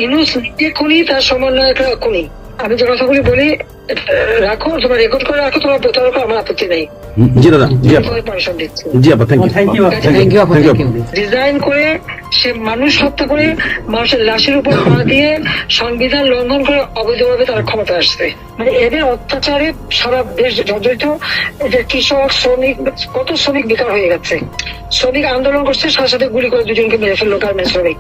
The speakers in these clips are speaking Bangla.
ইউনূস নিজে খুনি, তার সমন্বয়করা খুনি। আমি যে কথাগুলি বলি রাখো, তোমার রেকর্ড করে রাখো, তোমার প্রতারক, আমার আপত্তি নেই। জি দাদা, জি আপা, পারমিশন দিচ্ছি। জি আপা, থ্যাংক ইউ। ডিজাইন করে সে মানুষ হত্যা করে, মানুষের লাশের উপর পা দিয়ে সংবিধান লঙ্ঘন করে অবৈধভাবে তারা ক্ষমতা আসছে। মানে এদের অত্যাচারে সারা দেশ জর্জরিত। এদের কৃষক, শ্রমিক, কত শ্রমিক বেকার হয়ে গেছে। শ্রমিক আন্দোলন করছে, সাথে সাথে গুলি করে দুজনকে মেরে ফেললো গার্মেন্টস শ্রমিক।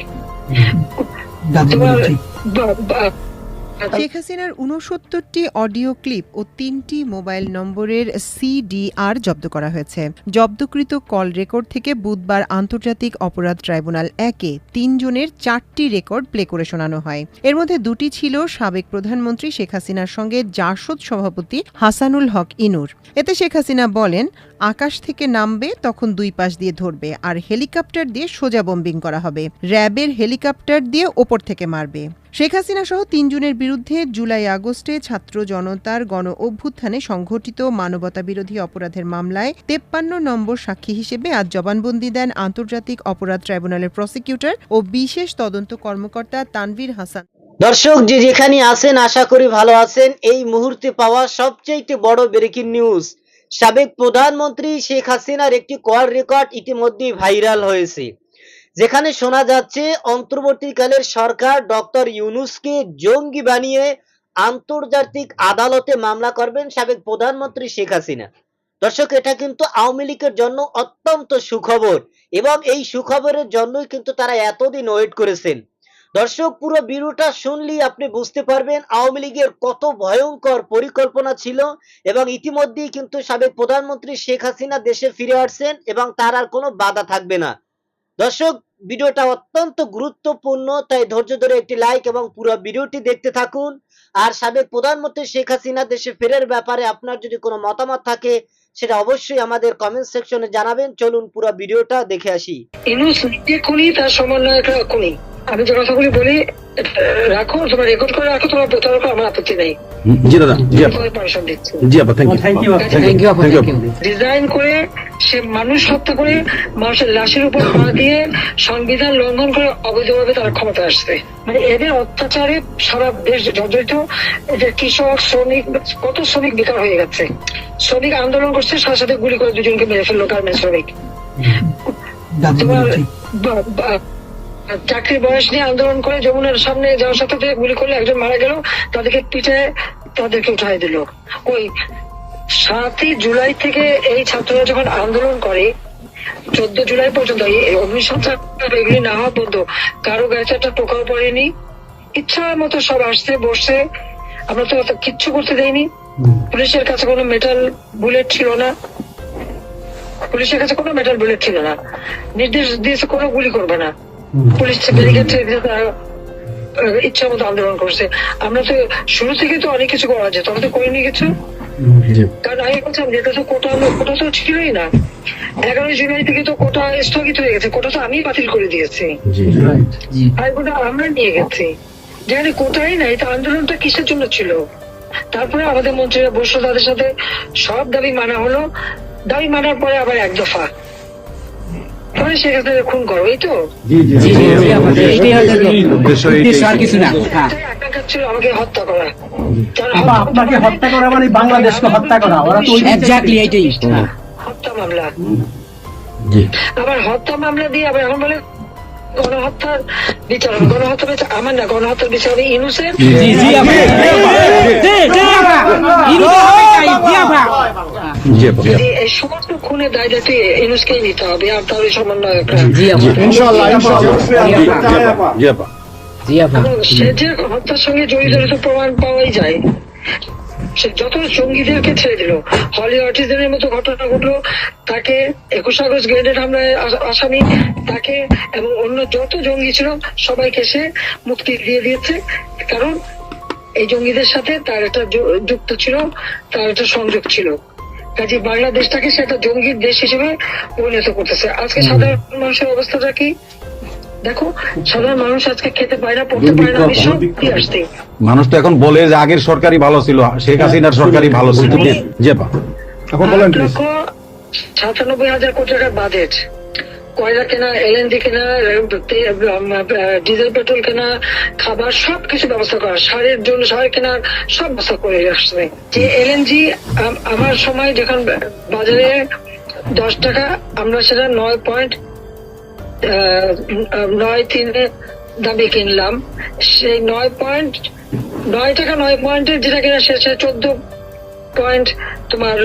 শেখ হাসিনার ৬৯টি অডিও ক্লিপ ও ৩টি মোবাইল নম্বরের সিডিআর জব্দ করা হয়েছে। জব্দকৃত কল রেকর্ড থেকে বুধবার আন্তর্জাতিক অপরাধ ট্রাইব্যুনাল ১-এ ৩ জনের ৪টি রেকর্ড প্লে করে শোনানো হয়। এর মধ্যে ২টি ছিল সাবেক প্রধানমন্ত্রী শেখ হাসিনার সঙ্গে জাসদ সভাপতি হাসানুল হক ইনুর। এতে শেখ হাসিনা বলেন, আকাশ থেকে নামবে তখন ২ পাশ দিয়ে ধরবে, আর হেলিকপ্টার দিয়ে সোজা বোম্বিং করা হবে। র্যাবের হেলিকপ্টার দিয়ে ওপর থেকে মারবে। শেখ হাসিনা সহ ৩ জনের বিরুদ্ধে জুলাই আগস্টে ছাত্র জনতার গণ অভ্যুত্থানে সংঘটিত মানবতাবিরোধী অপরাধের মামলায় ৫৩ নম্বর সাক্ষী হিসেবে আজ জবানবন্দি দেন আন্তর্জাতিক অপরাধ ট্রাইব্যুনালের প্রসিকিউটর ও বিশেষ তদন্ত কর্মকর্তা তানভীর হাসান। দর্শক যে যেখানে আছেন আশা করি ভালো আছেন। এই মুহূর্তে পাওয়া সবচেয়ে বড় ব্রেকিং নিউজ, সাবেক প্রধানমন্ত্রী শেখ হাসিনার একটি কল রেকর্ড ইতিমধ্যেই ভাইরাল হয়েছে, যেখানে শোনা যাচ্ছে অন্তর্বর্তীকালের সরকার ডক্টর ইউনূসকে জঙ্গি বানিয়ে আন্তর্জাতিক আদালতে মামলা করবেন সাবেক প্রধানমন্ত্রী শেখ হাসিনা। দর্শক, এটা কিন্তু আওয়ামী লীগের জন্য অত্যন্ত সুখবর, এবং এই সুখবরের জন্যই কিন্তু তারা এতদিন ওয়েট করেছেন। দর্শক, পুরো ভিডিওটা শুনলেই আপনি বুঝতে পারবেন আওয়ামী লীগের কত ভয়ঙ্কর পরিকল্পনা ছিল, এবং ইতিমধ্যেই কিন্তু সাবেক প্রধানমন্ত্রী শেখ হাসিনা দেশে ফিরে আসছেন এবং তার আর কোনো বাধা থাকবে না। দর্শক, ভিডিওটা অত্যন্ত গুরুত্বপূর্ণ, তাই ধৈর্য ধরে একটি লাইক এবং পুরো ভিডিওটি দেখতে থাকুন। আর সাবেক প্রধানমন্ত্রী শেখ হাসিনা দেশে ফেরার ব্যাপারে আপনার যদি কোনো মতামত থাকে সেটা অবশ্যই আমাদের কমেন্ট সেকশনে জানাবেন। চলুন পুরো ভিডিওটা দেখে আসি। ইউনূস নিজে খুনি, তার সমন্বয়করা খুনি। আমি যে কথাগুলি বলি রাখো, তোমার রেকর্ড করে রাখো, তোমার প্রতারক, আমার আপত্তি নেই। জি দাদা, জি আপা, পারমিশন দিচ্ছি। জি আপা, থ্যাংক ইউ। ডিজাইন করে সে মানুষ হত্যা করে, মানুষের লাশের উপর পা দিয়ে সংবিধান লঙ্ঘন করে অবৈধভাবে তারা ক্ষমতা আসছে। মানে এদের অত্যাচারে সারা দেশ জর্জরিত। এদের কৃষক, শ্রমিক, কত শ্রমিক বেকার হয়ে গেছে। শ্রমিক আন্দোলন করছে, সাথে সাথে গুলি করে দুজনকে মেরে ফেললো গার্মেন্টস শ্রমিক। তোমার চাকরির বয়স নিয়ে আন্দোলন করে যমুনার সামনে যাওয়ার সাথে গুলি করলে একজন মারা গেল, তাদেরকে পিঠে তাদেরকে উঠাই দিল। ওই ৭ই জুলাই থেকে এই ছাত্ররা যখন আন্দোলন করে ১৪ জুলাই পর্যন্ত অগ্নিসংযোগ এগুলি না হওয়া পর্যন্ত কারো গায়ে একটা টোকাও পড়েনি। ইচ্ছা মতো সব আসছে বসছে, আমরা তো কিচ্ছু করতে দেয়নি। পুলিশের কাছে কোনো মেটাল বুলেট ছিল না, পুলিশের কাছে কোনো মেটাল বুলেট ছিল না। নির্দেশ দিয়েছে কোনো গুলি করবে না। পুলিশ ব্যারিকেড ইচ্ছা মতো আন্দোলন করছে। আমরা তো শুরু থেকে তো অনেক কিছু করা যেত, আমরা তো করিনি কিছু। কারণ আমি বলছিলাম যেটা তো কোটা তো ছিলই না। ১১ জুলাই থেকে তো কোটা স্থগিত হয়ে গেছে, কোটা তো আমি বাতিল করে দিয়েছি, আর কোটা আমরা নিয়ে গেছি। যেখানে কোটাই নাই, তা আন্দোলনটা কিসের জন্য ছিল? তারপরে আমাদের মন্ত্রীরা বসলো, তাদের সাথে সব দাবি মানা হলো। দাবি মানার পরে আবার এক দফা সেখানে খুন করো, এই তো ছিল আমাকে হত্যা করা। আপনাকে হত্যা করা মানে বাংলাদেশকে হত্যা করা। ওরা তো হত্যা মামলা, আবার হত্যা মামলা দিয়ে আবার এখন বলে গণহত্যার বিচার হবে। গণহত্যার বিচার আমার না, গণহত্যার বিচার হবে ইউনূসের। এই সমস্ত খুনের দায় দায়িত্ব ইউনূসকেই নিতে হবে, আর তার সমন্বয়করা। সে যে হত্যার সঙ্গে জড়িত প্রমাণ পাওয়াই যায়। সে যত জঙ্গিদেরকে ছেড়ে দিল, হলি আর্টিস্টদের মতো ঘটনা ঘটলো, তাকে ২১ আগস্ট গ্রেনেড হামলায় আসামি তাকে এবং অন্য যত জঙ্গি ছিল সবাইকে সে মুক্তি দিয়ে দিয়েছে। কারণ এই জঙ্গিদের সাথে তার একটা যুক্ত ছিল, তার একটা সংযোগ ছিল। কাজে বাংলাদেশটাকে সে একটা জঙ্গির দেশ হিসেবে পরিণত করতেছে। আজকে সাধারণ মানুষের অবস্থাটা কি দেখো, সাধারণ মানুষ আজকে খেতে পায় না, পড়তে পায় না। আমি সব কি আসতে মানুষ তো এখন বলে যে আগের সরকারই ভালো ছিল, শেখ হাসিনার সরকারই ভালো ছিল। জি আপা, ৮,৯৭,০০০ কোটি টাকার বাজেট, কয়লা কেনা, এলএনজি কেনা, ডিজেল পেট্রোল কেনা, খাবার সবকিছু ব্যবস্থা করা, সারের জন্য সার কেনার সব ব্যবস্থা করে আসছে। যে এলএনজি আমার সময় যখন বাজারে 10 টাকা, আমরা সেটা 9.93 দামে কিনলাম। সেই 9 টাকা 9 পয়েন্টের যেটা কিনা সে 14 তোমার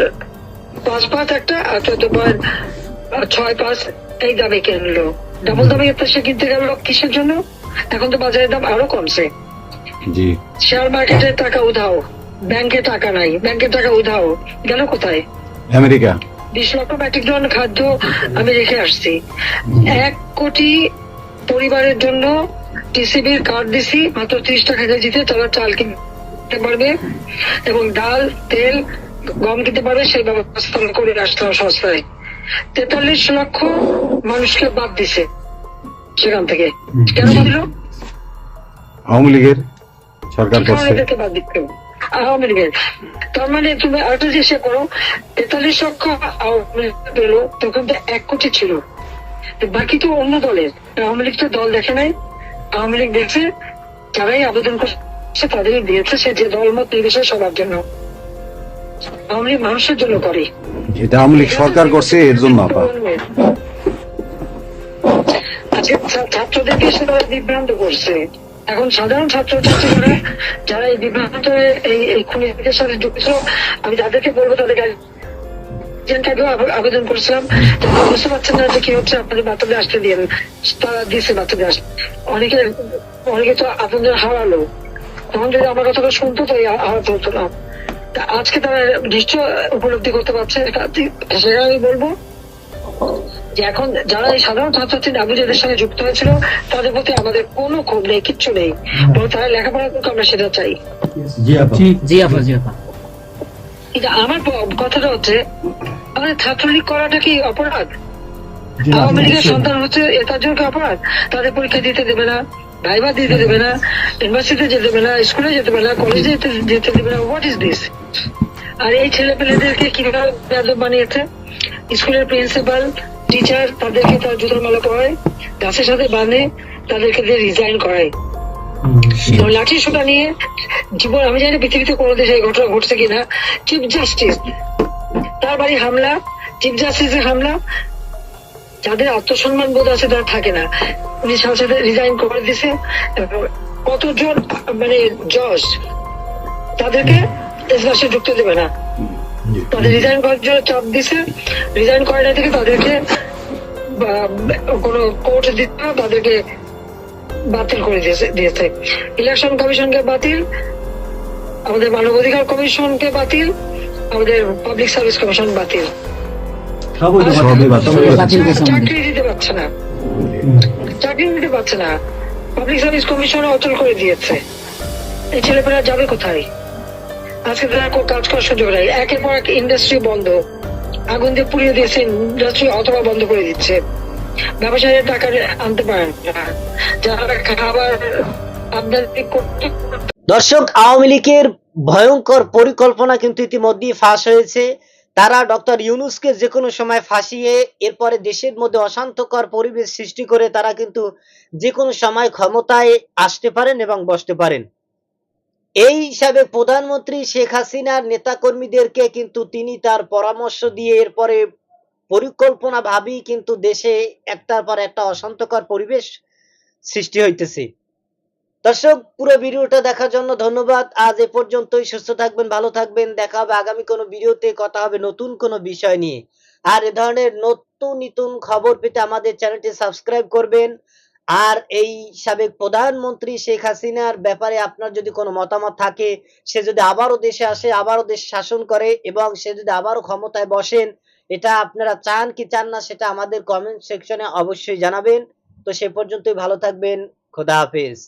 5 একটা, আর 14.65 এই দামে কিনলো। ডাবল দামে সে কিনতে গেল কিসের জন্য? এখন তো বাজারের দাম আরো কমছে। জি, শেয়ার মার্কেটে টাকা উধাও, ব্যাংকে টাকা নাই, ব্যাংকের টাকা উধাও, গেল কোথায়? আমেরিকা। 20 লক্ষ মেট্রিক টন খাদ্য আমি রেখে আসছি। 1 কোটি পরিবারের জন্য টিসিবির কার্ড দিছি, মাত্র 30 টাকা কেজিতে তারা চাল কিনতে পারবে এবং ডাল, তেল, গম কিনতে পারবে। সেই ব্যবস্থা করে আসতে হবে সস্তায়। 43 লক্ষ মানুষকে বাদ দিছে সেখান থেকে। কেন দিল? আওয়ামী লীগের সরকার করছে। এদেরকে বাদ দিতে আওয়ামী লীগের। তার মানে তুমি আরেকটা চেষ্টা করো, 43 লক্ষ আওয়ামী লীগ পেলো, তখন তো 1 কোটি ছিল, বাকি তো অন্য দলের। আওয়ামী লীগ তো দল দেখে নাই, আওয়ামী লীগ দেখছে যারাই আবেদন করছে তাদেরই দিয়েছে, সে যে দলমত নির্বিশেষে সবার জন্য। আওয়ামী লীগ মানুষের জন্য করে। এটা আওয়ামী লীগ সরকার করছে, এর জন্য আপা। আজকে ছাত্রদেরকে সে তারা বিভ্রান্ত করছে। এখন সাধারণ ছাত্রছাত্রীরা যারা এই বিভ্রান্ত এই খুনিদের সাথে যুক্ত, আমি তাদেরকে বলবো, তাদেরকে আবেদন করেছিলাম, বুঝতে পারছেন না যে কি হচ্ছে, আপনাদের বাচ্চাদের আসতে দিন। তারা দিচ্ছে বাচ্চাদের আসতে। অনেকে তো আপনাদের হারালো, তখন যদি আমার কথাটা শুনতো তো হারাতে হতো না। আজকে তারা নিশ্চয় উপলব্ধি করতে পারছে। সেটা আমি বলবো যে এখন যারা এই সাধারণ ছাত্রছাত্রী নাবিজের সঙ্গে যুক্ত হয়েছিল তাদের প্রতি আমাদের কোনো ক্ষোভ নেই, কিচ্ছু নেই, বরং তারা লেখাপড়া করতে আমরা সেটা চাই। কিন্তু আমার কথাটা হচ্ছে, আমাদের ছাত্রলীগ করাটা কি অপরাধ? আওয়ামী লীগের সন্তান হচ্ছে তার জন্য কি অপরাধ? তাদের পরীক্ষা দিতে দেবে না, ভাইবা দিতে দেবে না, ইউনিভার্সিটিতে যেতে দেবে না, স্কুলে যেতে দেবে না, কলেজে যেতে দেবে না। What is this? আর এই ছেলে পেলেদেরকে কিভাবে বেয়াদব বানিয়েছে? স্কুলের প্রিন্সিপাল, টিচার তাদেরকে তার জুতার মালা পরায়, গাছের সাথে বাঁধে, তাদেরকে দিয়ে রিজাইন করায়। তো লাঠি সোটা নিয়ে জীবন, আমি জানি পৃথিবীতে কোনো দেশে এই ঘটনা ঘটছে কিনা, চিফ জাস্টিস তার বাড়ি হামলা, চিফ জাস্টিসের হামলা। যাদের আত্মসম্মান বোধ আছে তারা থাকে না, উনি সাথে সাথে রিজাইন করে দিছে। কতজন মানে জজ তাদেরকে দেশবাসী ঢুকতে দেবে না, তাদের রিজাইন করার জন্য চাপ দিছে। রিজাইন করার থেকে তাদেরকে কোন কোর্ট দিতে না, তাদেরকে বাতিল করে দিয়েছে। ইলেকশন কমিশনকে বাতিল, আমাদের মানবাধিকার কমিশনকে বাতিল, আমাদের পাবলিক সার্ভিস কমিশন বাতিল। চাকরি দিতে পারছে না, চাকরি দিতে পারছে না, পাবলিক সার্ভিস কমিশন অচল করে দিয়েছে। এই ছেলেপেলেরা যাবে কোথায়? আজকে তারা কাজ করার সুযোগ নেই। একের পর এক ইন্ডাস্ট্রি বন্ধ, আগুন দিয়ে পুড়িয়ে দিয়েছে ইন্ডাস্ট্রি, অথবা বন্ধ করে দিচ্ছে। ব্যবসায়ীরা টাকা আনতে পারেন না, যারা খাবার আমদানি করতে। দর্শক, আওয়ামী লীগের ভয়ঙ্কর পরিকল্পনা কিন্তু ইতিমধ্যেই ফাঁস হয়েছে। তারা ডক্টর ইউনূসকে যে কোনো সময় ফাঁসিয়ে এরপরে দেশের মধ্যে অশান্তকর পরিবেশ সৃষ্টি করে তারা কিন্তু যে কোনো সময় ক্ষমতায় আসতে পারেন এবং বসতে পারেন। এই হিসাবে প্রধানমন্ত্রী শেখ হাসিনার নেতাকর্মীদেরকে কিন্তু তিনি তার পরামর্শ দিয়ে এরপরে পরিকল্পনা ভাবেই কিন্তু দেশে একটার পর একটা অশান্তকর পরিবেশ সৃষ্টি হইতেছে। দর্শক, পুরো ভিডিওটা দেখার জন্য ধন্যবাদ। আজ এ পর্যন্তই। সুস্থ থাকবেন, ভালো থাকবেন। দেখা হবে আগামী কোনো ভিডিওতে, কথা হবে নতুন কোনো বিষয় নিয়ে। আর এ ধরনের নতুন খবর পেতে আমাদের চ্যানেলটি সাবস্ক্রাইব করবেন। আর এই সাবেক প্রধানমন্ত্রী শেখ হাসিনার ব্যাপারে আপনার যদি কোনো মতামত থাকে, সে যদি আবারও দেশে আসে, আবারও দেশ শাসন করে এবং সে যদি আবারও ক্ষমতায় বসেন, এটা আপনারা চান কি চান না সেটা আমাদের কমেন্ট সেকশনে অবশ্যই জানাবেন। তো সে পর্যন্তই ভালো থাকবেন। খোদা হাফেজ।